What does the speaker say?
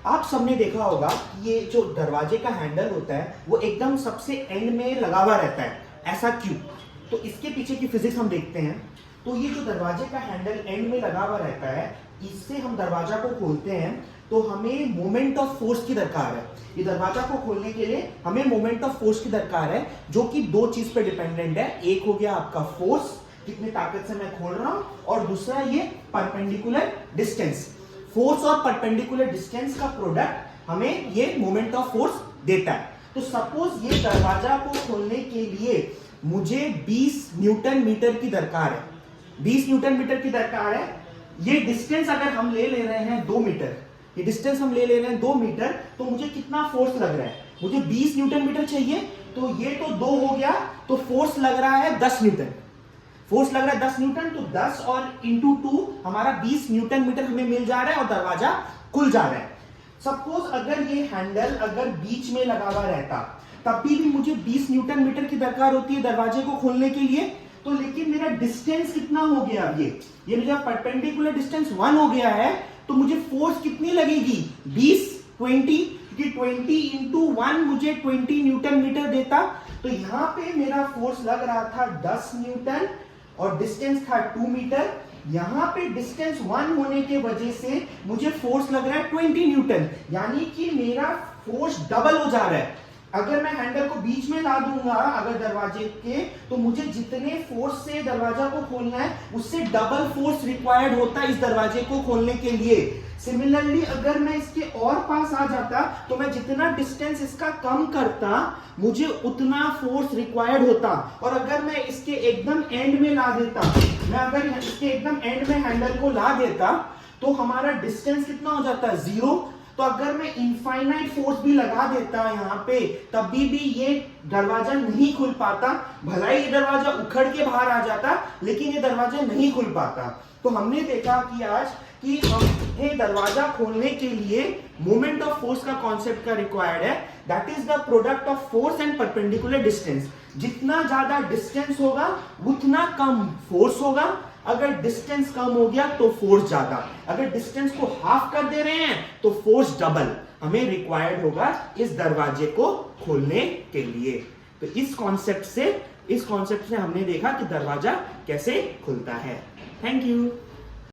आप सबने देखा होगा कि ये जो दरवाजे का हैंडल होता है वो एकदम सबसे एंड में लगा हुआ रहता है। ऐसा क्यों? तो इसके पीछे की फिजिक्स हम देखते हैं। तो ये जो दरवाजे का हैंडल एंड में लगा हुआ रहता है, इससे हम दरवाजा को खोलते हैं तो हमें मोमेंट ऑफ फोर्स की दरकार है। ये दरवाजा को खोलने के लिए हमें मोमेंट ऑफ फोर्स की दरकार है, जो कि दो चीज पे डिपेंडेंट है। एक हो गया आपका फोर्स, कितनी ताकत से मैं खोल रहा हूं, और दूसरा ये परपेंडिकुलर डिस्टेंस। फोर्स और परपेंडिकुलर डिस्टेंस का प्रोडक्ट हमें ये मोमेंट ऑफ फोर्स देता है। तो सपोज ये दरवाजा को खोलने के लिए मुझे 20 न्यूटन मीटर की दरकार है। 20 न्यूटन मीटर की दरकार है। ये डिस्टेंस अगर हम ले रहे हैं 2 मीटर, ये डिस्टेंस हम ले रहे हैं 2 मीटर, तो मुझे कितना फोर्स लग रहा है? मुझे 20 न्यूटन मीटर चाहिए, तो ये तो 2 हो गया, तो फोर्स लग रहा है 10 न्यूटन। फोर्स लग रहा है 10 न्यूटन, तो 10 और इंटू 2 हमारा 20 न्यूटन मीटर हमें मिल जा रहा है और दरवाजा खुल जा रहा है। सपोज अगर ये हैंडल अगर बीच में लगा हुआ रहता, तब भी मुझे 20 न्यूटन मीटर की दरकार होती है दरवाजे को खोलने के लिए। तो लेकिन मेरा डिस्टेंस कितना हो गया? ये मेरा परपेंडिकुलर डिस्टेंस 1 हो गया है, तो मुझे फोर्स कितनी लगेगी? 20 क्योंकि 20 इंटू 1 मुझे 20 न्यूटन मीटर देता। तो यहां पे मेरा फोर्स लग रहा था 10 न्यूटन और डिस्टेंस था 2 मीटर। यहां पे डिस्टेंस 1 होने के वजह से मुझे फोर्स लग रहा है 20 न्यूटन, यानी कि मेरा फोर्स डबल हो जा रहा है। अगर मैं हैंडल को बीच में ला दूंगा अगर दरवाजे के, तो मुझे जितने फोर्स से दरवाजा को खोलना है उससे डबल फोर्स रिक्वायर्ड होता है इस दरवाजे को खोलने के लिए। सिमिलरली अगर मैं इसके और पास आ जाता, तो मैं जितना डिस्टेंस इसका कम करता, मुझे उतना फोर्स रिक्वायर्ड होता। और अगर मैं इसके एकदम एंड में ला देता, मैं अगर इसके एकदम एंड में हैंडल को ला देता, तो हमारा डिस्टेंस कितना हो जाता है? 0। तो अगर मैं इनफाइनाइट फोर्स भी लगा देता यहां पे, तभी भी ये दरवाजा नहीं खुल पाता। भला ही ये दरवाजा उखड़ के बाहर आ जाता, लेकिन ये दरवाजा नहीं खुल पाता। तो हमने देखा कि आज कि हमें दरवाजा खोलने के लिए मोमेंट ऑफ फोर्स का कॉन्सेप्ट का रिक्वायर्ड है। That is the product of force and perpendicular distance. जितना ज्यादा डिस्टेंस होगा उतना कम फोर्स होगा। अगर डिस्टेंस कम हो गया तो फोर्स ज्यादा। अगर डिस्टेंस को हाफ कर दे रहे हैं तो फोर्स डबल हमें रिक्वायर्ड होगा इस दरवाजे को खोलने के लिए। तो इस कॉन्सेप्ट से हमने देखा कि दरवाजा कैसे खुलता है। Thank you.